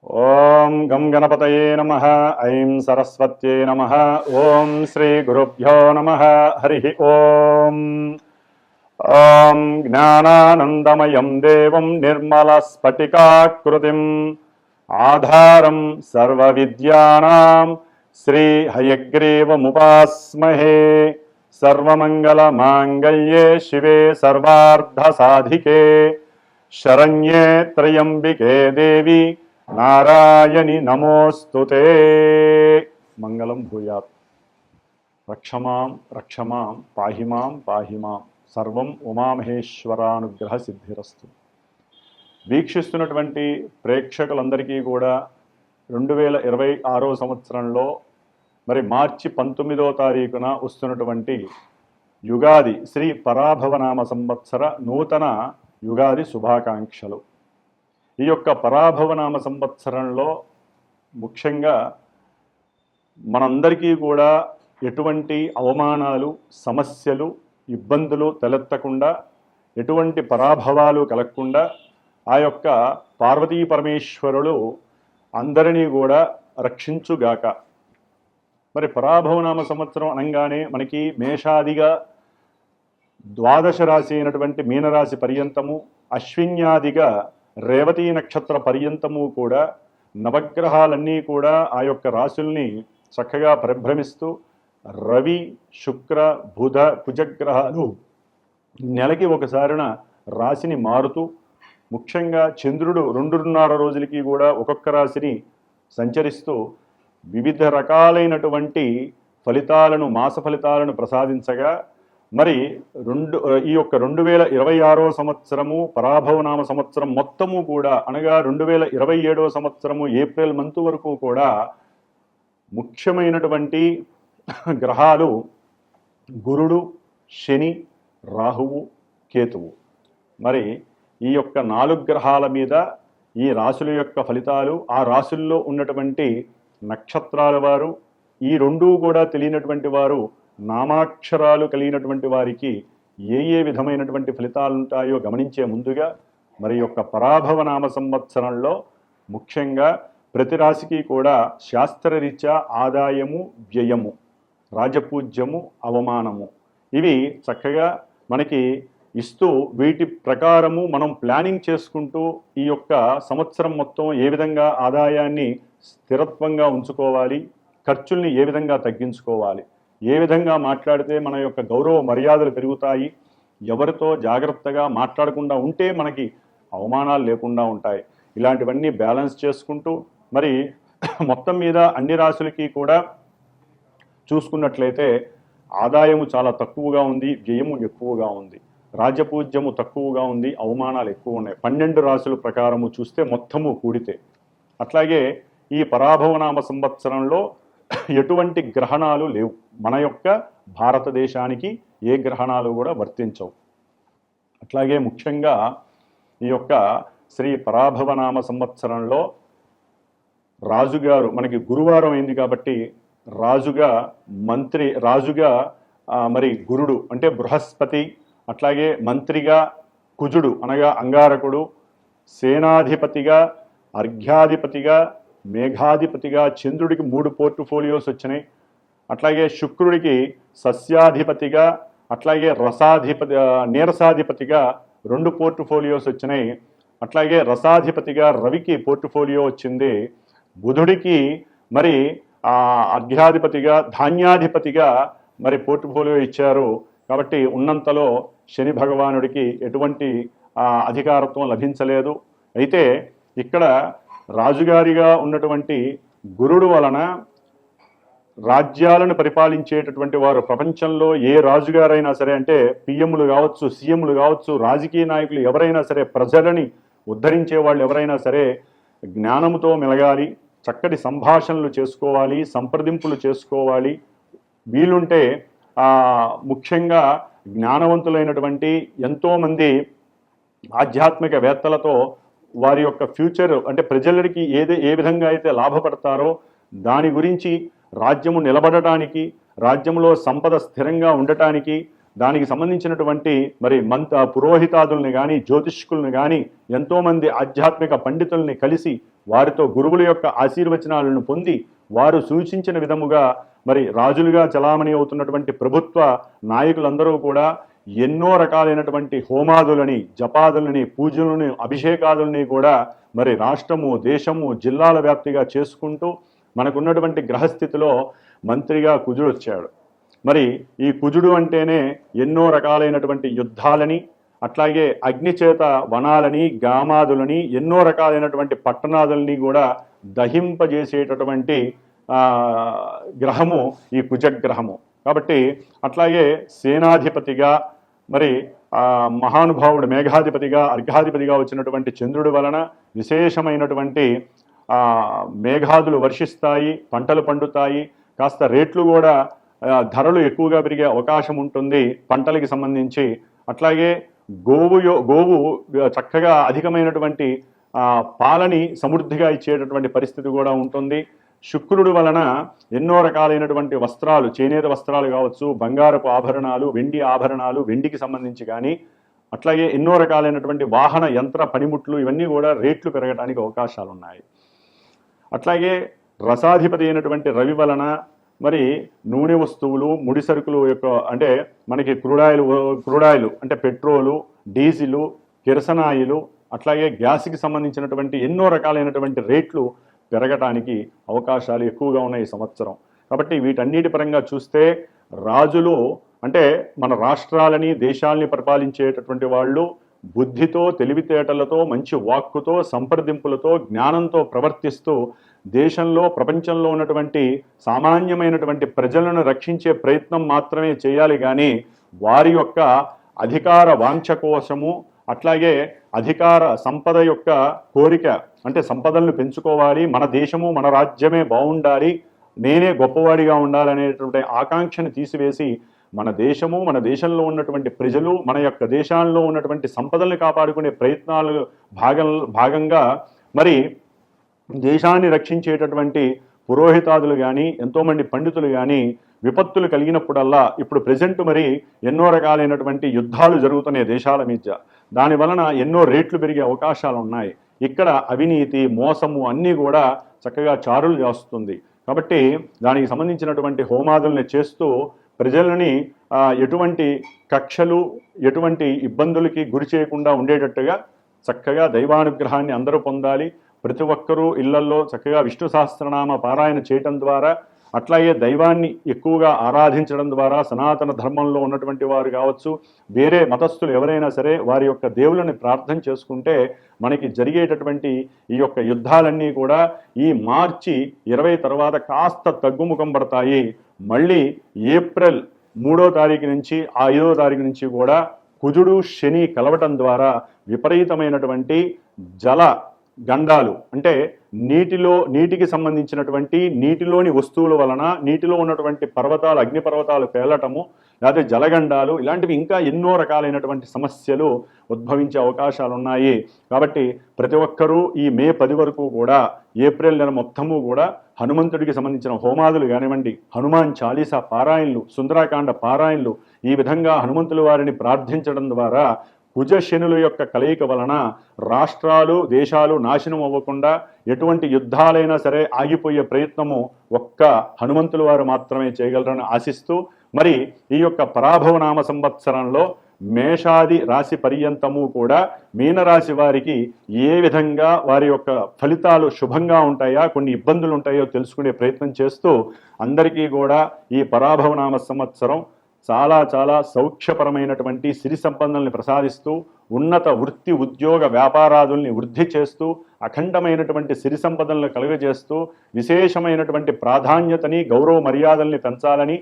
ఓం గం గణపతయే నమః. ఐం సరస్వత్యై నమః. ఓం శ్రీ గురుభ్యో నమః. హరి ఓం. ఓం జ్ఞానానందమయం దేవం నిర్మలస్ఫటికాకృతిం ఆధారం సర్వవిద్యానాం శ్రీ హయగ్రీవముపాస్మహే. సర్వమంగళమాంగళ్యే శివే సర్వార్ధసాధికే శరణ్యే త్రయంబికే దేవి నారాయణి నమోస్తుతే. మంగళం భూయాత్. రక్షమాం రక్షమాం పాహిమాం పాహిమాం. సర్వం ఉమామహేశ్వరానుగ్రహ సిద్ధిరస్తు. వీక్షిస్తున్నటువంటి ప్రేక్షకులందరికీ కూడా 2026 సంవత్సరంలో మరి మార్చి 19వ తారీఖున వస్తున్నటువంటి యుగాది శ్రీ పరాభవనామ సంవత్సర నూతన యుగాది శుభాకాంక్షలు. ఈ యొక్క పరాభవనామ సంవత్సరంలో ముఖ్యంగా మనందరికీ కూడా ఎటువంటి అవమానాలు, సమస్యలు, ఇబ్బందులు తలెత్తకుండా, ఎటువంటి పరాభవాలు కలగకుండా ఆ యొక్క పార్వతీ పరమేశ్వరులు అందరినీ కూడా రక్షించుగాక. మరి పరాభవనామ సంవత్సరం అనగానే మనకి మేషాదిగా ద్వాదశ రాశి అయినటువంటి మీనరాశి పర్యంతము, అశ్విన్యాదిగా రేవతీ నక్షత్ర పర్యంతము కూడా నవగ్రహాలన్నీ కూడా ఆ యొక్క రాశుల్ని చక్కగా పరిభ్రమిస్తూ, రవి, శుక్ర, బుధ, కుజగ్రహాలు నెలకి ఒకసారిన రాశిని మారుతూ, ముఖ్యంగా చంద్రుడు 2.5 రోజులకి కూడా ఒక్కొక్క రాశిని సంచరిస్తూ వివిధ రకాలైనటువంటి ఫలితాలను, మాస ఫలితాలను ప్రసాదించగా, మరి ఈ యొక్క 2026 సంవత్సరము పరాభవనామ సంవత్సరం మొత్తము కూడా అనగా 2027 సంవత్సరము ఏప్రిల్ మంత్ వరకు కూడా ముఖ్యమైనటువంటి గ్రహాలు గురుడు, శని, రాహువు, కేతువు. మరి ఈ యొక్క 4 గ్రహాల మీద ఈ రాశుల యొక్క ఫలితాలు, ఆ రాశుల్లో ఉన్నటువంటి నక్షత్రాల వారు, ఈ రెండూ కూడా తెలియనటువంటి వారు, నామాక్షరాలు కలిగినటువంటి వారికి ఏ ఏ విధమైనటువంటి ఫలితాలు ఉంటాయో గమనించే ముందుగా మరి యొక్క పరాభవనామ సంవత్సరంలో ముఖ్యంగా ప్రతి రాశికి కూడా శాస్త్రరీత్యా ఆదాయము, వ్యయము, రాజపూజ్యము, అవమానము ఇవి చక్కగా మనకి ఇస్తూ, వీటి ప్రకారము మనం ప్లానింగ్ చేసుకుంటూ ఈ యొక్క సంవత్సరం మొత్తం ఏ విధంగా ఆదాయాన్ని స్థిరత్వంగా ఉంచుకోవాలి, ఖర్చుల్ని ఏ విధంగా తగ్గించుకోవాలి, ఏ విధంగా మాట్లాడితే మన యొక్క గౌరవ మర్యాదలు పెరుగుతాయి, ఎవరితో జాగ్రత్తగా మాట్లాడకుండా ఉంటే మనకి అవమానాలు లేకుండా ఉంటాయి, ఇలాంటివన్నీ బ్యాలెన్స్ చేసుకుంటూ మరి మొత్తం మీద అన్ని రాశులకి కూడా చూసుకున్నట్లయితే ఆదాయము చాలా తక్కువగా ఉంది, వ్యయము ఎక్కువగా ఉంది, రాజపూజ్యము తక్కువగా ఉంది, అవమానాలు ఎక్కువ ఉన్నాయి. 12 రాశుల ప్రకారము చూస్తే మొత్తము కూడితే. అట్లాగే ఈ పరాభవనామ సంవత్సరంలో ఎటువంటి గ్రహణాలు లేవు. మన యొక్క భారతదేశానికి ఏ గ్రహణాలు కూడా వర్తించవు. అట్లాగే ముఖ్యంగా ఈ యొక్క శ్రీ పరాభవనామ సంవత్సరంలో రాజుగారు మనకి గురువారం అయింది కాబట్టి రాజుగా మరి గురుడు అంటే బృహస్పతి, అట్లాగే మంత్రిగా కుజుడు అనగా అంగారకుడు, సేనాధిపతిగా, అర్ఘ్యాధిపతిగా, మేఘాధిపతిగా చంద్రుడికి 3 పోర్ట్ఫోలియోస్ వచ్చినాయి. అట్లాగే శుక్రుడికి సస్యాధిపతిగా, అట్లాగే నీరసాధిపతిగా 2 పోర్ట్ఫోలియోస్ వచ్చినాయి. అట్లాగే రసాధిపతిగా రవికి పోర్ట్ఫోలియో వచ్చింది. బుధుడికి మరి అర్ఘ్యాధిపతిగా, ధాన్యాధిపతిగా మరి పోర్ట్ఫోలియో ఇచ్చారు. కాబట్టి ఉన్నంతలో శని భగవానుడికి ఎటువంటి అధికారత్వం లభించలేదు. అయితే ఇక్కడ రాజుగారిగా ఉన్నటువంటి గురుడు వలన రాజ్యాలను పరిపాలించేటటువంటి వారు, ప్రపంచంలో ఏ రాజుగారైనా సరే, అంటే పిఎంలు కావచ్చు, సీఎంలు కావచ్చు, రాజకీయ నాయకులు ఎవరైనా సరే, ప్రజలని ఉద్ధరించే వాళ్ళు ఎవరైనా సరే జ్ఞానంతో మెలగాలి, చక్కటి సంభాషణలు చేసుకోవాలి, సంప్రదింపులు చేసుకోవాలి. వీలుంటే ముఖ్యంగా జ్ఞానవంతులైనటువంటి ఎంతోమంది ఆధ్యాత్మికవేత్తలతో వారి యొక్క ఫ్యూచర్ అంటే ప్రజలకి ఏ విధంగా అయితే లాభపడతారో దాని గురించి, రాజ్యము నిలబడటానికి, రాజ్యంలో సంపద స్థిరంగా ఉండటానికి, దానికి సంబంధించినటువంటి మరి పురోహితాదుల్ని కానీ జ్యోతిష్కుల్ని కానీ ఎంతోమంది ఆధ్యాత్మిక పండితుల్ని కలిసి వారితో గురువుల యొక్క ఆశీర్వచనాలను పొంది వారు సూచించిన విధముగా మరి రాజులుగా చలామణి అవుతున్నటువంటి ప్రభుత్వ నాయకులందరూ కూడా ఎన్నో రకాలైనటువంటి హోమాదులని, జపాదులని, పూజలని, అభిషేకాదులని కూడా మరి రాష్ట్రము, దేశము, జిల్లాల వ్యాప్తిగా చేసుకుంటూ మనకున్నటువంటి గ్రహస్థితిలో మంత్రిగా కుజుడు వచ్చాడు. మరి ఈ కుజుడు అంటేనే ఎన్నో రకాలైనటువంటి యుద్ధాలని, అట్లాగే అగ్నిచేత వనాలని, గామాదులని, ఎన్నో రకాలైనటువంటి పట్టణాదులని కూడా దహింపజేసేటటువంటి గ్రహము ఈ కుజగ్రహము. కాబట్టి అట్లాగే సేనాధిపతిగా మరి మహానుభావుడు మేఘాధిపతిగా, అర్ఘాధిపతిగా వచ్చినటువంటి చంద్రుడి వలన విశేషమైనటువంటి మేఘాదులు వర్షిస్తాయి, పంటలు పండుతాయి, కాస్త రేట్లు కూడా ధరలు ఎక్కువగా పెరిగే అవకాశం ఉంటుంది పంటలకి సంబంధించి. అట్లాగే గోవు చక్కగా అధికమైనటువంటి పాలని సమృద్ధిగా ఇచ్చేటటువంటి పరిస్థితి కూడా ఉంటుంది. శుక్రుడు వలన ఎన్నో రకాలైనటువంటి వస్త్రాలు, చేనేత వస్త్రాలు కావచ్చు, బంగారపు ఆభరణాలు, వెండి ఆభరణాలు, వెండికి సంబంధించి కానీ, అట్లాగే ఎన్నో రకాలైనటువంటి వాహన యంత్ర పనిముట్లు ఇవన్నీ కూడా రేట్లు పెరగడానికి అవకాశాలు ఉన్నాయి. అట్లాగే రసాధిపతి అయినటువంటి రవి వలన మరి నూనె వస్తువులు, ముడి సరుకులు యొక్క అంటే మనకి క్రూడాయిలు అంటే పెట్రోలు, డీజిలు, కిరసనాయిలు, అట్లాగే గ్యాస్కి సంబంధించినటువంటి ఎన్నో రకాలైనటువంటి రేట్లు పెరగటానికి అవకాశాలు ఎక్కువగా ఉన్నాయి ఈ సంవత్సరం. కాబట్టి వీటన్నిటి పరంగా చూస్తే రాజులు అంటే మన రాష్ట్రాలని, దేశాలని పరిపాలించేటటువంటి వాళ్ళు బుద్ధితో, తెలివితేటలతో, మంచి వాక్కుతో, సంప్రదింపులతో, జ్ఞానంతో ప్రవర్తిస్తూ దేశంలో, ప్రపంచంలో ఉన్నటువంటి సామాన్యమైనటువంటి ప్రజలను రక్షించే ప్రయత్నం మాత్రమే చేయాలి. కానీ వారి యొక్క అధికార వాంఛ కోసము, అట్లాగే అధికార సంపద యొక్క కోరిక అంటే సంపదలను పెంచుకోవాలి, మన దేశము, మన రాజ్యమే బాగుండాలి, నేనే గొప్పవాడిగా ఉండాలనేటువంటి ఆకాంక్షను తీసివేసి మన దేశము, మన దేశంలో ఉన్నటువంటి ప్రజలు, మన యొక్క దేశాల్లో ఉన్నటువంటి సంపదల్ని కాపాడుకునే ప్రయత్నాలు భాగంగా మరి దేశాన్ని రక్షించేటటువంటి పురోహితాదులు కానీ, ఎంతోమంది పండితులు కానీ విపత్తులు కలిగినప్పుడల్లా ఇప్పుడు ప్రజెంట్ మరి ఎన్నో రకాలైనటువంటి యుద్ధాలు జరుగుతున్నాయి దేశాల మధ్య. దాని వలన ఎన్నో రేట్లు పెరిగే అవకాశాలు ఉన్నాయి. ఇక్కడ అవినీతి, మోసము అన్నీ కూడా చక్కగా చారులు చేస్తుంది. కాబట్టి దానికి సంబంధించినటువంటి హోమాదుల్ని చేస్తూ ప్రజలని ఎటువంటి కక్షలు, ఎటువంటి ఇబ్బందులకి గురి చేయకుండా ఉండేటట్టుగా చక్కగా దైవానుగ్రహాన్ని అందరూ పొందాలి. ప్రతి ఒక్కరూ ఇళ్లల్లో చక్కగా విష్ణు సహస్రనామ పారాయణ చేయటం ద్వారా, అట్లాగే దైవాన్ని ఎక్కువగా ఆరాధించడం ద్వారా, సనాతన ధర్మంలో ఉన్నటువంటి వారు కావచ్చు, వేరే మతస్థులు ఎవరైనా సరే వారి యొక్క దేవుళ్ళని ప్రార్థన చేసుకుంటే మనకి జరిగేటటువంటి ఈ యొక్క యుద్ధాలన్నీ కూడా ఈ మార్చి 20 తర్వాత కాస్త తగ్గుముఖం పడతాయి. మళ్ళీ ఏప్రిల్ 3వ తారీఖు నుంచి 5వ తారీఖు నుంచి కూడా కుజుడు, శని కలవటం ద్వారా విపరీతమైనటువంటి జల గండాలు అంటే నీటికి సంబంధించినటువంటి నీటిలోని వస్తువుల వలన నీటిలో ఉన్నటువంటి పర్వతాలు, అగ్నిపర్వతాలు పేలటము, లేకపోతే జలగండాలు, ఇలాంటివి ఇంకా ఎన్నో రకాలైనటువంటి సమస్యలు ఉద్భవించే అవకాశాలు ఉన్నాయి. కాబట్టి ప్రతి ఒక్కరూ ఈ మే 10 వరకు కూడా, ఏప్రిల్ నెల మొత్తము కూడా హనుమంతుడికి సంబంధించిన హోమాదులు కానివ్వండి, హనుమాన్ చాలీసా పారాయణలు, సుందరాకాండ పారాయణలు, ఈ విధంగా హనుమంతుల వారిని ప్రార్థించడం ద్వారా కుజ శనుల యొక్క కలయిక వలన రాష్ట్రాలు, దేశాలు నాశనం అవ్వకుండా ఎటువంటి యుద్ధాలైనా సరే ఆగిపోయే ప్రయత్నము ఒక్క హనుమంతుల వారు మాత్రమే చేయగలరని ఆశిస్తూ, మరి ఈ యొక్క పరాభవనామ సంవత్సరంలో మేషాది రాశి పర్యంతము కూడా మీనరాశి వారికి ఏ విధంగా వారి యొక్క ఫలితాలు శుభంగా ఉంటాయా, కొన్ని ఇబ్బందులు ఉంటాయో తెలుసుకునే ప్రయత్నం చేస్తూ అందరికీ కూడా ఈ పరాభవనామ సంవత్సరం చాలా చాలా సౌఖ్యపరమైనటువంటి సిరి సంపదల్ని ప్రసాదిస్తూ, ఉన్నత వృత్తి, ఉద్యోగ, వ్యాపారాదుల్ని వృద్ధి చేస్తూ, అఖండమైనటువంటి సిరి సంపదలను కలుగజేస్తూ, విశేషమైనటువంటి ప్రాధాన్యతని, గౌరవ మర్యాదల్ని పెంచాలని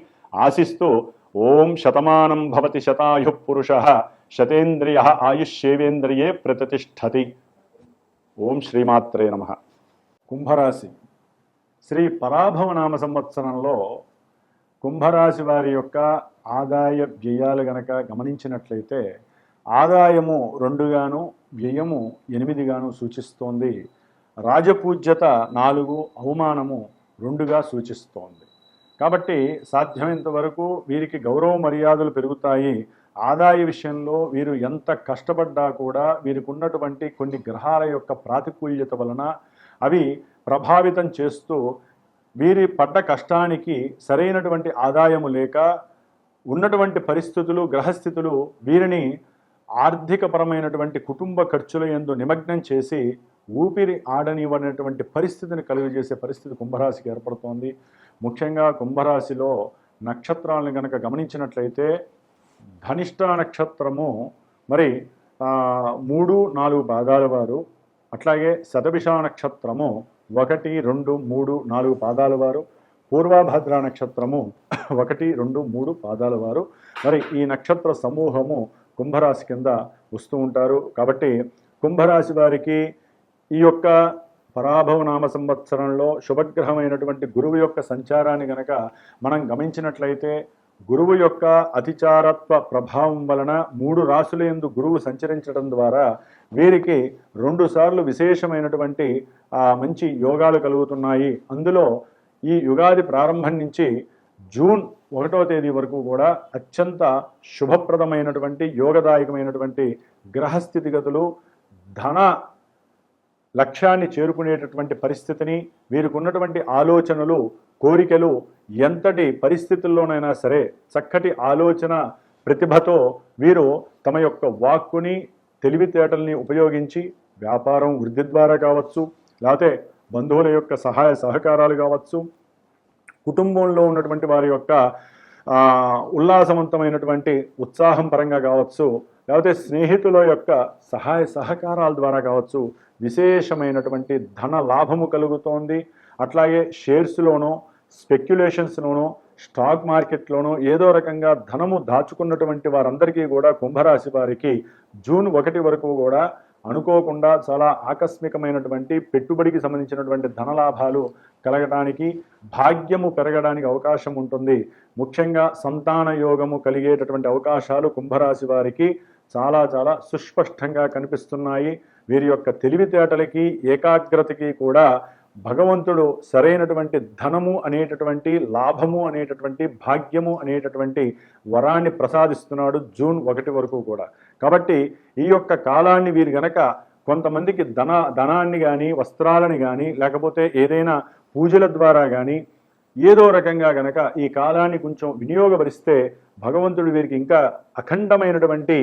ఆశిస్తూ, ఓం శతమానం భవతి శతాయు పురుష శతేంద్రియ ఆయుష్యేవేంద్రియే ప్రతిష్టతి. ఓం శ్రీమాత్రే నమః. కుంభరాశి శ్రీ పరాభవనామ సంవత్సరంలో కుంభరాశి వారి యొక్క ఆదాయ వ్యయాలు గనక గమనించినట్లయితే ఆదాయము 2గాను, వ్యయము 8గాను సూచిస్తోంది. రాజపూజ్యత 4, అవమానము 2గా సూచిస్తోంది. కాబట్టి సాధ్యమైనంత వరకు వీరికి గౌరవ మర్యాదలు పెరుగుతాయి. ఆదాయ విషయంలో వీరు ఎంత కష్టపడ్డా కూడా వీరికి ఉన్నటువంటి కొన్ని గ్రహాల యొక్క ప్రాతికూల్యత వలన అవి ప్రభావితం చేస్తూ వీరి పడ్డ కష్టానికి సరైనటువంటి ఆదాయము లేక ఉన్నటువంటి పరిస్థితులు గ్రహస్థితులు వీరిని ఆర్థికపరమైనటువంటి కుటుంబ ఖర్చుల యందు నిమగ్నం చేసి ఊపిరి ఆడనివ్వనటువంటి పరిస్థితిని కలుగజేసే పరిస్థితి కుంభరాశికి ఏర్పడుతోంది. ముఖ్యంగా కుంభరాశిలో నక్షత్రాలను కనుక గమనించినట్లయితే ధనిష్ట నక్షత్రము మరి 3-4 పాదాల వారు, అట్లాగే శతభిష నక్షత్రము 1, 2, 3, 4 పాదాల వారు, పూర్వభద్ర నక్షత్రము 1, 2, 3 పాదాల వారు మరి ఈ నక్షత్ర సమూహము కుంభరాశి కింద వస్తూ ఉంటారు. కాబట్టి కుంభరాశి వారికి ఈ యొక్క పరాభవనామ సంవత్సరంలో శుభగ్రహమైనటువంటి గురువు యొక్క సంచారాన్ని గనక మనం గమనించినట్లయితే గురువు యొక్క అతిచారత్వ ప్రభావం వలన 3 రాశుల యందు గురువు సంచరించడం ద్వారా వీరికి 2 సార్లు విశేషమైనటువంటి మంచి యోగాలు కలుగుతున్నాయి. అందులో ఈ యుగాది ప్రారంభం నుంచి జూన్ 1వ తేదీ వరకు కూడా అత్యంత శుభప్రదమైనటువంటి యోగదాయకమైనటువంటి గ్రహస్థితిగతులు ధన లక్ష్యాన్ని చేరుకునేటటువంటి పరిస్థితిని వీరికి ఉన్నటువంటి ఆలోచనలు కోరికలు ఎంతటి పరిస్థితుల్లోనైనా సరే చక్కటి ఆలోచన ప్రతిభతో వీరు తమ యొక్క వాక్కుని తెలివితేటల్ని ఉపయోగించి వ్యాపారం వృద్ధి ద్వారా కావచ్చు, లేకపోతే బంధువుల యొక్క సహాయ సహకారాలు కావచ్చు, కుటుంబంలో ఉన్నటువంటి వారి యొక్క ఉల్లాసవంతమైనటువంటి ఉత్సాహం పరంగా కావచ్చు, లేకపోతే స్నేహితుల యొక్క సహాయ సహకారాల ద్వారా కావచ్చు విశేషమైనటువంటి ధన లాభము కలుగుతోంది. అట్లాగే షేర్స్లోనో స్పెక్యులేషన్స్లోనో స్టాక్ మార్కెట్లోనో ఏదో రకంగా ధనము దాచుకున్నటువంటి వారందరికీ కూడా కుంభరాశి వారికి జూన్ 1 వరకు కూడా అనుకోకుండా చాలా ఆకస్మికమైనటువంటి పెట్టుబడికి సంబంధించినటువంటి ధనలాభాలు కలగడానికి భాగ్యము పెరగడానికి అవకాశం ఉంటుంది. ముఖ్యంగా సంతాన యోగము కలిగేటటువంటి అవకాశాలు కుంభరాశి వారికి చాలా చాలా సుస్పష్టంగా కనిపిస్తున్నాయి. వీరి యొక్క తెలివితేటలకి ఏకాగ్రతకి కూడా భగవంతుడు సరైనటువంటి ధనము అనేటటువంటి లాభము అనేటటువంటి భాగ్యము అనేటటువంటి వరాన్ని ప్రసాదిస్తున్నాడు జూన్ 1 వరకు కూడా. కాబట్టి ఈ యొక్క కాలాన్ని వీరు గనక కొంతమందికి ధనాన్ని కానీ వస్త్రాలని కానీ లేకపోతే ఏదైనా పూజల ద్వారా కానీ ఏదో రకంగా గనక ఈ కాలాన్ని కొంచెం వినియోగపరిస్తే భగవంతుడు వీరికి ఇంకా అఖండమైనటువంటి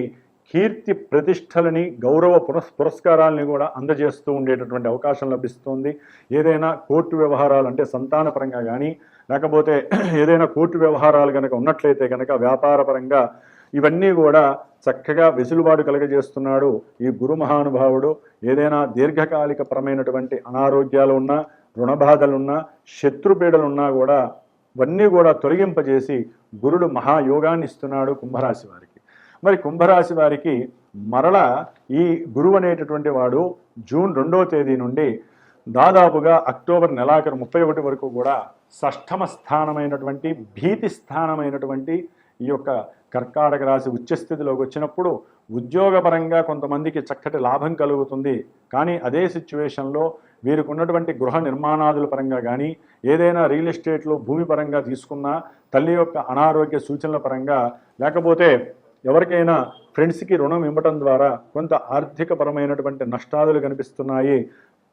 కీర్తి ప్రతిష్టలని గౌరవ పురస్కారాలని కూడా అందజేస్తూ ఉండేటటువంటి అవకాశం లభిస్తుంది. ఏదైనా కోర్టు వ్యవహారాలు అంటే సంతానపరంగా కానీ లేకపోతే ఏదైనా కోర్టు వ్యవహారాలు కనుక ఉన్నట్లయితే కనుక వ్యాపారపరంగా ఇవన్నీ కూడా చక్కగా వెసులుబాటు కలగజేస్తున్నాడు ఈ గురు మహానుభావుడు. ఏదైనా దీర్ఘకాలికపరమైనటువంటి అనారోగ్యాలు ఉన్నా, రుణబాధలున్నా, శత్రుపీడలున్నా కూడా ఇవన్నీ కూడా తొలగింపజేసి గురుడు మహాయోగాన్ని ఇస్తున్నాడు కుంభరాశి వారికి. మరి కుంభరాశి వారికి మరల ఈ గురువు అనేటటువంటి వాడు జూన్ 2వ తేదీ నుండి దాదాపుగా అక్టోబర్ నెలాఖరు 31 వరకు కూడా షష్ఠమ స్థానమైనటువంటి భీతి స్థానమైనటువంటి ఈ యొక్క కర్కాటక రాశి ఉచ్చస్థితిలోకి వచ్చినప్పుడు ఉద్యోగపరంగా కొంతమందికి చక్కటి లాభం కలుగుతుంది. కానీ అదే సిచ్యువేషన్లో వీరికి ఉన్నటువంటి గృహ నిర్మాణాదుల పరంగా కానీ ఏదైనా రియల్ ఎస్టేట్లో భూమి పరంగా తీసుకున్నా, తల్లి యొక్క అనారోగ్య సూచనల పరంగా లేకపోతే ఎవరికైనా ఫ్రెండ్స్కి రుణం ఇవ్వటం ద్వారా కొంత ఆర్థికపరమైనటువంటి నష్టాలు కనిపిస్తున్నాయి.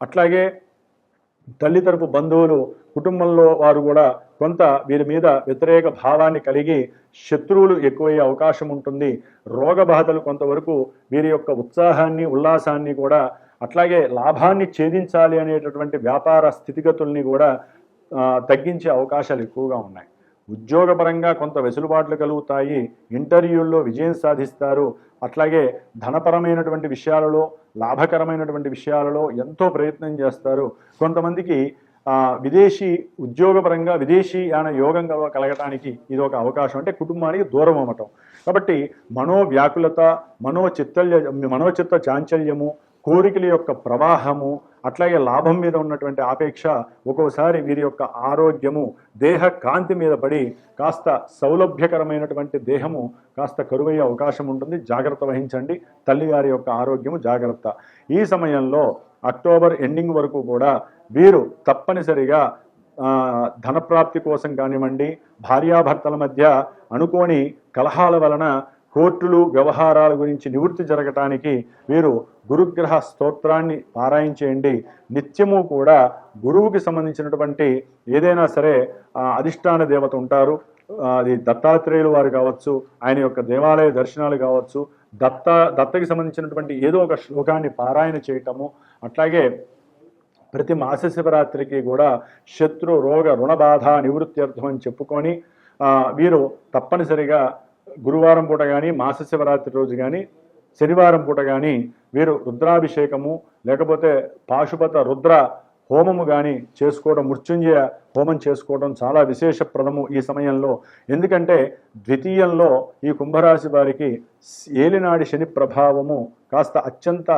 అట్లాగే తల్లి తరపు బంధువులు కుటుంబంలో వారు కూడా కొంత వీరి మీద వ్యతిరేక భావాన్ని కలిగి శత్రువులు ఎక్కువయ్యే అవకాశం ఉంటుంది. రోగ బాధలు కొంతవరకు వీరి యొక్క ఉత్సాహాన్ని ఉల్లాసాన్ని కూడా అట్లాగే లాభాన్ని ఛేదించాలి అనేటటువంటి వ్యాపార స్థితిగతుల్ని కూడా తగ్గించే అవకాశాలు ఎక్కువగా ఉన్నాయి. ఉద్యోగపరంగా కొంత వెసులుబాట్లు కలుగుతాయి. ఇంటర్వ్యూల్లో విజయం సాధిస్తారు. అట్లాగే ధనపరమైనటువంటి విషయాలలో లాభకరమైనటువంటి విషయాలలో ఎంతో ప్రయత్నం చేస్తారు. కొంతమందికి విదేశీ ఉద్యోగపరంగా విదేశీయాన యోగం కలగటానికి ఇది ఒక అవకాశం. అంటే కుటుంబానికి దూరం అవ్వటం. కాబట్టి మనోవ్యాకులత, మనోచిత్త చాంచల్యము, కోరికల యొక్క ప్రవాహము, అట్లాగే లాభం మీద ఉన్నటువంటి ఆపేక్ష ఒక్కోసారి వీరి యొక్క ఆరోగ్యము, దేహ కాంతి మీద పడి కాస్త సౌలభ్యకరమైనటువంటి దేహము కాస్త కరువయ్యే అవకాశం ఉంటుంది. జాగ్రత్త వహించండి. తల్లిగారి యొక్క ఆరోగ్యము జాగ్రత్త. ఈ సమయంలో అక్టోబర్ ఎండింగ్ వరకు కూడా వీరు తప్పనిసరిగా ధనప్రాప్తి కోసం కానివ్వండి, భార్యాభర్తల మధ్య అనుకోని కలహాల వలన కోర్టులు వ్యవహారాల గురించి నివృత్తి జరగటానికి వీరు గురుగ్రహ స్తోత్రాన్ని పారాయణచేయండి. నిత్యము కూడా గురువుకి సంబంధించినటువంటి ఏదైనా సరే అధిష్టాన దేవత ఉంటారు, అది దత్తాత్రేయులు వారు కావచ్చు, ఆయన యొక్క దేవాలయ దర్శనాలు కావచ్చు, దత్తకి సంబంధించినటువంటి ఏదో ఒక శ్లోకాన్ని పారాయణ చేయటము, అట్లాగే ప్రతి మాస శివరాత్రికి కూడా శత్రు రోగ రుణబాధ నివృత్త్యర్థం అని చెప్పుకొని వీరు తప్పనిసరిగా గురువారం పూట కానీ, మాస శివరాత్రి రోజు కానీ, శనివారం పూట కానీ వీరు రుద్రాభిషేకము లేకపోతే పాశుపత రుద్ర హోమము కానీ చేసుకోవడం, మృత్యుంజయ హోమం చేసుకోవడం చాలా విశేషప్రదము ఈ సమయంలో. ఎందుకంటే ద్వితీయంలో ఈ కుంభరాశి వారికి ఏలినాడి శని ప్రభావము కాస్త అత్యంత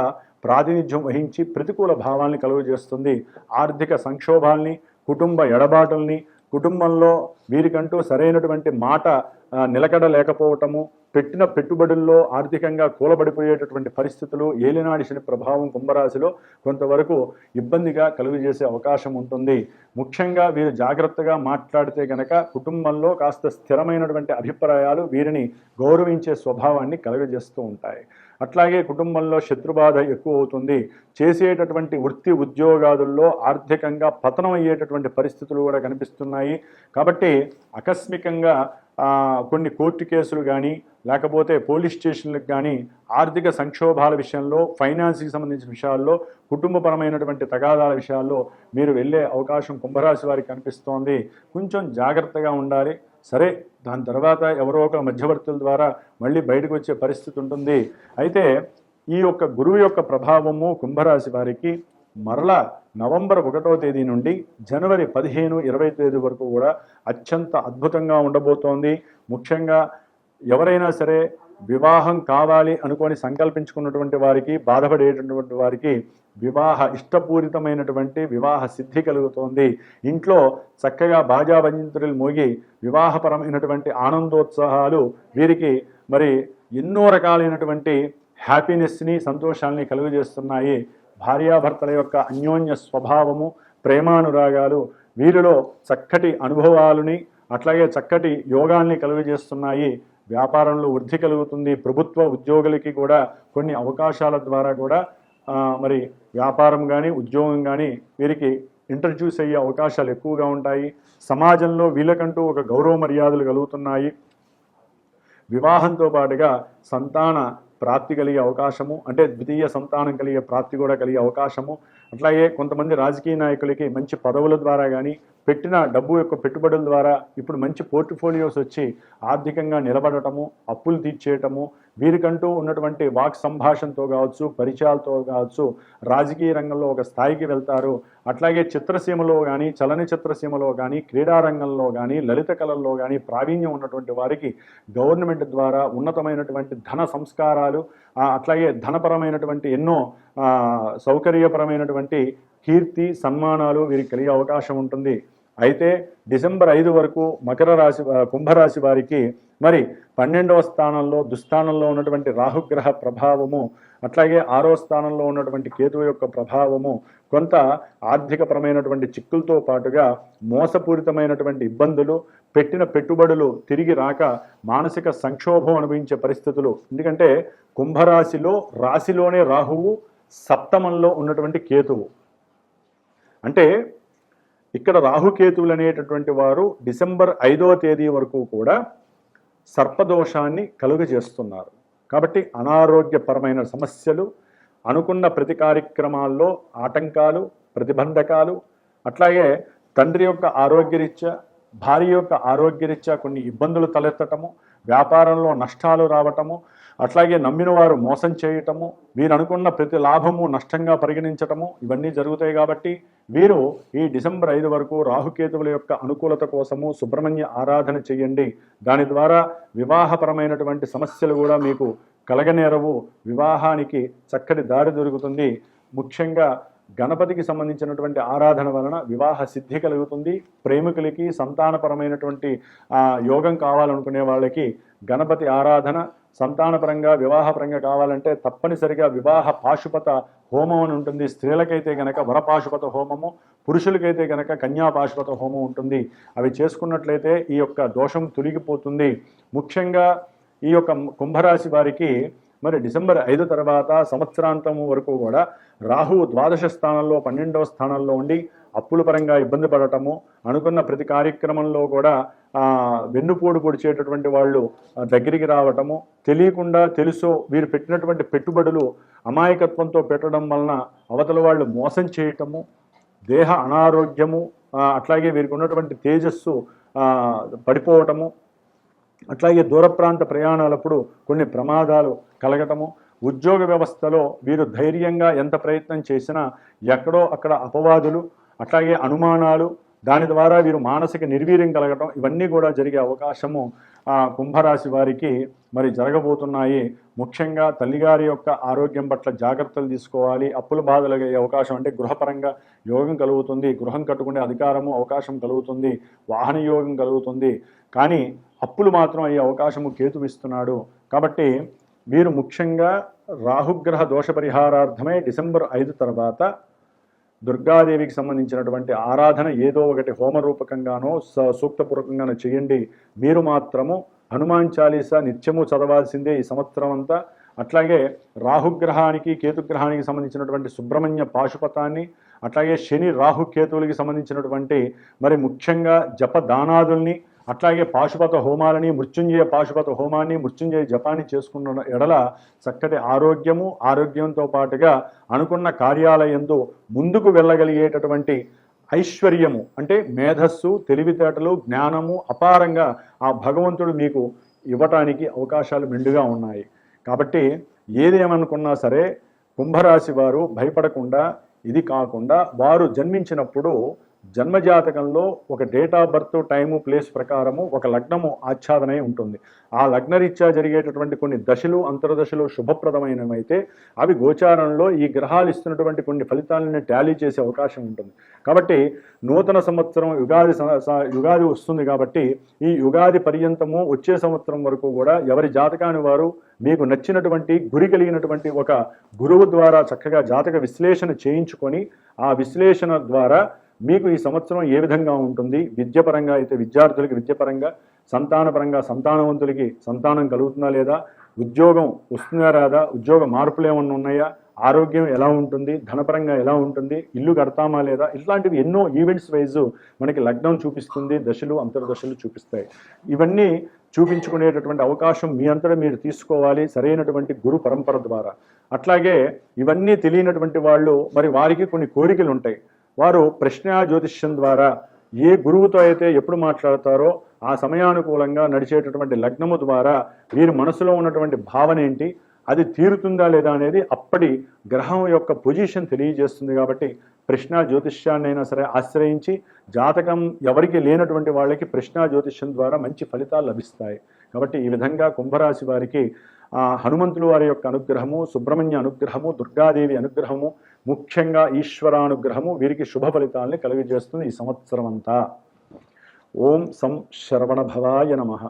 ప్రాతినిధ్యం వహించి ప్రతికూల భావాల్ని కలుగజేస్తుంది. ఆర్థిక సంక్షోభాల్ని, కుటుంబ ఎడబాటుల్ని, కుటుంబంలో వీరికంటూ సరైనటువంటి మాట నిలకడ లేకపోవటము, పెట్టిన పెట్టుబడుల్లో ఆర్థికంగా కూలబడిపోయేటటువంటి పరిస్థితులు, ఏలినాడి శని ప్రభావం కుంభరాశిలో కొంతవరకు ఇబ్బందిగా కలుగజేసే అవకాశం ఉంటుంది. ముఖ్యంగా వీరు జాగ్రత్తగా మాట్లాడితే గనక కుటుంబంలో కాస్త స్థిరమైనటువంటి అభిప్రాయాలు వీరిని గౌరవించే స్వభావాన్ని కలుగజేస్తూ ఉంటాయి. అట్లాగే కుటుంబంలో శత్రుబాధ ఎక్కువ అవుతుంది. చేసేటటువంటి వృత్తి ఉద్యోగాదుల్లో ఆర్థికంగా పతనం అయ్యేటటువంటి పరిస్థితులు కూడా కనిపిస్తున్నాయి. కాబట్టి ఆకస్మికంగా కొన్ని కోర్టు కేసులు కానీ లేకపోతే పోలీస్ స్టేషన్లకు కానీ ఆర్థిక సంక్షోభాల విషయంలో, ఫైనాన్స్కి సంబంధించిన విషయాల్లో, కుటుంబపరమైనటువంటి తగాదాల విషయాల్లో మీరు వెళ్ళే అవకాశం కుంభరాశి వారికి కనిపిస్తోంది. కొంచెం జాగ్రత్తగా ఉండాలి. సరే, దాని తర్వాత ఎవరో ఒక మధ్యవర్తుల ద్వారా మళ్ళీ బయటకు వచ్చే పరిస్థితి ఉంటుంది. అయితే ఈ యొక్క గురువు యొక్క ప్రభావము కుంభరాశి వారికి మరలా నవంబర్ 1వ తేదీ నుండి జనవరి 15, 20 తేదీ వరకు కూడా అత్యంత అద్భుతంగా ఉండబోతోంది. ముఖ్యంగా ఎవరైనా సరే వివాహం కావాలి అనుకొని సంకల్పించుకున్నటువంటి వారికి, బాధపడేటటువంటి వారికి ఇష్టపూరితమైనటువంటి వివాహ సిద్ధి కలుగుతోంది. ఇంట్లో చక్కగా బాజాబంజంతులు మోగి వివాహపరమైనటువంటి ఆనందోత్సాహాలు వీరికి మరి ఎన్నో రకాలైనటువంటి హ్యాపీనెస్ని, సంతోషాల్ని కలుగజేస్తున్నాయి. భార్యాభర్తల యొక్క అన్యోన్య స్వభావము, ప్రేమానురాగాలు వీరిలో చక్కటి అనుభవాలని, అట్లాగే చక్కటి యోగాల్ని కలుగజేస్తున్నాయి. వ్యాపారంలో వృద్ధి కలుగుతుంది. ప్రభుత్వ ఉద్యోగులకి కూడా కొన్ని అవకాశాల ద్వారా కూడా మరి వ్యాపారం కానీ, ఉద్యోగం కానీ వీరికి ఇంట్రడ్యూస్ అయ్యే అవకాశాలు ఎక్కువగా ఉంటాయి. సమాజంలో వీళ్ళకంటూ ఒక గౌరవ మర్యాదలు కలుగుతున్నాయి. వివాహంతో పాటుగా సంతాన ప్రాప్తి కలిగే అవకాశము, అంటే ద్వితీయ సంతానం కలిగే ప్రాప్తి కూడా కలిగే అవకాశము. అట్లాగే కొంతమంది రాజకీయ నాయకులకి మంచి పదవుల ద్వారా కానీ, పెట్టిన డబ్బు యొక్క పెట్టుబడుల ద్వారా ఇప్పుడు మంచి పోర్ట్ఫోలియోస్ వచ్చి ఆర్థికంగా నిలబడటము, అప్పులు తీర్చేయటము, వీరికంటూ ఉన్నటువంటి వాక్ సంభాషణతో కావచ్చు, పరిచయాలతో కావచ్చు రాజకీయ రంగంలో ఒక స్థాయికి వెళ్తారు. అట్లాగే చిత్రసీమలో కానీ, చలనచిత్రసీమలో కానీ, క్రీడారంగంలో కానీ, లలిత కళల్లో కానీ ప్రావీణ్యం ఉన్నటువంటి వారికి గవర్నమెంట్ ద్వారా ఉన్నతమైనటువంటి ధన సంస్కారాలు, అట్లాగే ధనపరమైనటువంటి ఎన్నో సౌకర్యపరమైనటువంటి కీర్తి, సన్మానాలు వీరికి కలిగే అవకాశం ఉంటుంది. అయితే డిసెంబర్ 5 వరకు కుంభరాశి వారికి మరి 12వ స్థానంలో దుస్థానంలో ఉన్నటువంటి రాహుగ్రహ ప్రభావము, అట్లాగే 6వ స్థానంలో ఉన్నటువంటి కేతువు యొక్క ప్రభావము కొంత ఆర్థికపరమైనటువంటి చిక్కులతో పాటుగా మోసపూరితమైనటువంటి ఇబ్బందులు, పెట్టిన పెట్టుబడులు తిరిగి రాక మానసిక సంక్షోభం అనుభవించే పరిస్థితులు. ఎందుకంటే కుంభరాశిలో రాశిలోనే రాహువు, సప్తమంలో ఉన్నటువంటి కేతువు. అంటే ఇక్కడ రాహుకేతువులు అనేటటువంటి వారు డిసెంబర్ 5వ తేదీ వరకు కూడా సర్పదోషాన్ని కలుగజేస్తున్నారు. కాబట్టి అనారోగ్యపరమైన సమస్యలు, అనుకున్న ప్రతి కార్యక్రమాల్లో ఆటంకాలు, ప్రతిబంధకాలు, అట్లాగే తండ్రి యొక్క ఆరోగ్యరీత్యా, భార్య యొక్క ఆరోగ్యరీత్యా కొన్ని ఇబ్బందులు తలెత్తటము, వ్యాపారంలో నష్టాలు రావటము, అట్లాగే నమ్మిన వారు మోసం చేయటము, వీరు అనుకున్న ప్రతి లాభము నష్టంగా పరిగణించటము, ఇవన్నీ జరుగుతాయి. కాబట్టి వీరు ఈ డిసెంబర్ 5 వరకు రాహుకేతువుల యొక్క అనుకూలత కోసము సుబ్రహ్మణ్య ఆరాధన చేయండి. దాని ద్వారా వివాహపరమైనటువంటి సమస్యలు కూడా మీకు కలగనేరవు, వివాహానికి చక్కటి దారి దొరుకుతుంది. ముఖ్యంగా గణపతికి సంబంధించినటువంటి ఆరాధన వలన వివాహ సిద్ధి కలుగుతుంది. ప్రేమికులకి సంతానపరమైనటువంటి యోగం కావాలనుకునే వాళ్ళకి గణపతి ఆరాధన, సంతానపరంగా వివాహపరంగా కావాలంటే తప్పనిసరిగా వివాహ పాశుపత హోమం అని ఉంటుంది. స్త్రీలకైతే కనుక వరపాశుపత హోమము, పురుషులకైతే కనుక కన్యాపాశుపత హోమం ఉంటుంది. అవి చేసుకున్నట్లయితే ఈ యొక్క దోషం తొలగిపోతుంది. ముఖ్యంగా ఈ యొక్క కుంభరాశి వారికి మరి డిసెంబర్ 5 తర్వాత సంవత్సరాంతం వరకు కూడా రాహువు ద్వాదశ స్థానంలో 12వ స్థానంలో ఉండి అప్పుల పరంగా ఇబ్బంది పడటము, అనుకున్న ప్రతి కార్యక్రమంలో కూడా వెన్నుపోటు పొడిచేటటువంటి వాళ్ళు దగ్గరికి రావటము, తెలియకుండా తెలుసో వీరు పెట్టినటువంటి పెట్టుబడులు అమాయకత్వంతో పెట్టడం వలన అవతల వాళ్ళు మోసం చేయటము, దేహ అనారోగ్యము, అట్లాగే వీరికి ఉన్నటువంటి తేజస్సు పడిపోవటము, అట్లాగే దూర ప్రాంత ప్రయాణాలప్పుడు కొన్ని ప్రమాదాలు కలగటము, ఉద్యోగ వ్యవస్థలో వీరు ధైర్యంగా ఎంత ప్రయత్నం చేసినా ఎక్కడో అక్కడ అపవాదులు, అట్లాగే అనుమానాలు, దాని ద్వారా వీరు మానసిక నిర్వీర్యం కలగటం, ఇవన్నీ కూడా జరిగే అవకాశము కుంభరాశి వారికి మరి జరగబోతున్నాయి. ముఖ్యంగా తల్లిగారి యొక్క ఆరోగ్యం పట్ల జాగ్రత్తలు తీసుకోవాలి. అప్పుల బాధలు అయ్యే అవకాశం, అంటే గృహపరంగా యోగం కలుగుతుంది, గృహం కట్టుకునే అధికారము అవకాశం కలుగుతుంది, వాహన యోగం కలుగుతుంది. కానీ అప్పులు మాత్రం అయ్యే అవకాశము కేతువిస్తున్నాడు. కాబట్టి వీరు ముఖ్యంగా రాహుగ్రహ దోష పరిహారార్థమై డిసెంబర్ 5 తర్వాత దుర్గాదేవికి సంబంధించినటువంటి ఆరాధన ఏదో ఒకటి హోమరూపకంగానో సూక్తపూర్వకంగానో చేయండి. మీరు మాత్రము హనుమాన్ చాలీసా నిత్యము చదవాల్సిందే ఈ సంవత్సరం అంతా. అట్లాగే రాహుగ్రహానికి కేతుగ్రహానికి సంబంధించినటువంటి సుబ్రహ్మణ్య పాశుపతాన్ని, అట్లాగే శని రాహుకేతువులకి సంబంధించినటువంటి మరి ముఖ్యంగా జపదానాదుల్ని, అట్లాగే పాశుపత హోమాలని, మృత్యుంజయ పాశుపత హోమాన్ని, మృత్యుంజయ జపాన్ని చేసుకున్న ఎడల చక్కటి ఆరోగ్యంతో పాటుగా అనుకున్న కార్యాలయంలో ముందుకు వెళ్ళగలిగేటటువంటి ఐశ్వర్యము, అంటే మేధస్సు, తెలివితేటలు, జ్ఞానము అపారంగా ఆ భగవంతుడు మీకు ఇవ్వటానికి అవకాశాలు మెండుగా ఉన్నాయి. కాబట్టి ఏదేమనుకున్నా సరే కుంభరాశి వారు భయపడకుండా, ఇది కాకుండా వారు జన్మించినప్పుడు జన్మజాతకంలో ఒక date of birth, time, place ప్రకారము ఒక లగ్నము ఆచ్ఛాదనై ఉంటుంది. ఆ లగ్నరీత్యా జరిగేటటువంటి కొన్ని దశలు, అంతర్దశలు శుభప్రదమైనవైతే అవి గోచారంలో ఈ గ్రహాలు ఇస్తున్నటువంటి కొన్ని ఫలితాలను టాలీ చేసే అవకాశం ఉంటుంది. కాబట్టి నూతన సంవత్సరం యుగాది వస్తుంది. కాబట్టి ఈ యుగాది పర్యంతము వచ్చే సంవత్సరం వరకు కూడా ఎవరి జాతకాన్ని వారు మీకు నచ్చినటువంటి గురి కలిగినటువంటి ఒక గురువు ద్వారా చక్కగా జాతక విశ్లేషణ చేయించుకొని ఆ విశ్లేషణ ద్వారా మీకు ఈ సంవత్సరం ఏ విధంగా ఉంటుంది, విద్యపరంగా అయితే విద్యార్థులకి విద్యపరంగా, సంతానపరంగా సంతానవంతులకి సంతానం కలుగుతుందా లేదా, ఉద్యోగం వస్తుందా రాదా, ఉద్యోగ మార్పులు ఏమన్నా ఉన్నాయా, ఆరోగ్యం ఎలా ఉంటుంది, ధనపరంగా ఎలా ఉంటుంది, ఇల్లు కడతామా లేదా, ఇట్లాంటివి ఎన్నో ఈవెంట్స్ వైజ్ మనకి లగ్నం చూపిస్తుంది, దశలు అంతర్దశలు చూపిస్తాయి. ఇవన్నీ చూపించుకునేటటువంటి అవకాశం మీ అంతటా మీరు తీసుకోవాలి సరైనటువంటి గురు పరంపర ద్వారా. అట్లాగే ఇవన్నీ తెలియనటువంటి వాళ్ళు మరి వారికి కొన్ని కోరికలు ఉంటాయి. వారు ప్రశ్న జ్యోతిష్యం ద్వారా ఏ గురువుతో అయితే ఎప్పుడు మాట్లాడతారో ఆ సమయానుకూలంగా నడిచేటటువంటి లగ్నము ద్వారా వీరి మనసులో ఉన్నటువంటి భావన ఏంటి, అది తీరుతుందా లేదా అనేది అప్పటి గ్రహం యొక్క పొజిషన్ తెలియజేస్తుంది. కాబట్టి ప్రశ్న జ్యోతిష్యాన్నైనా సరే ఆశ్రయించి, జాతకం ఎవరికి లేనటువంటి వాళ్ళకి ప్రశ్న జ్యోతిష్యం ద్వారా మంచి ఫలితాలు లభిస్తాయి. కాబట్టి ఈ విధంగా కుంభరాశి వారికి హనుమంతుల వారి యొక్క అనుగ్రహము, సుబ్రహ్మణ్య అనుగ్రహము, దుర్గాదేవి అనుగ్రహము, ముఖ్యంగా ఈశ్వరానుగ్రహము వీరికి శుభ ఫలితాలని కలుగజేస్తుంది ఈ సంవత్సరం అంతా. ఓం సం శరవణ భవాయ నమః.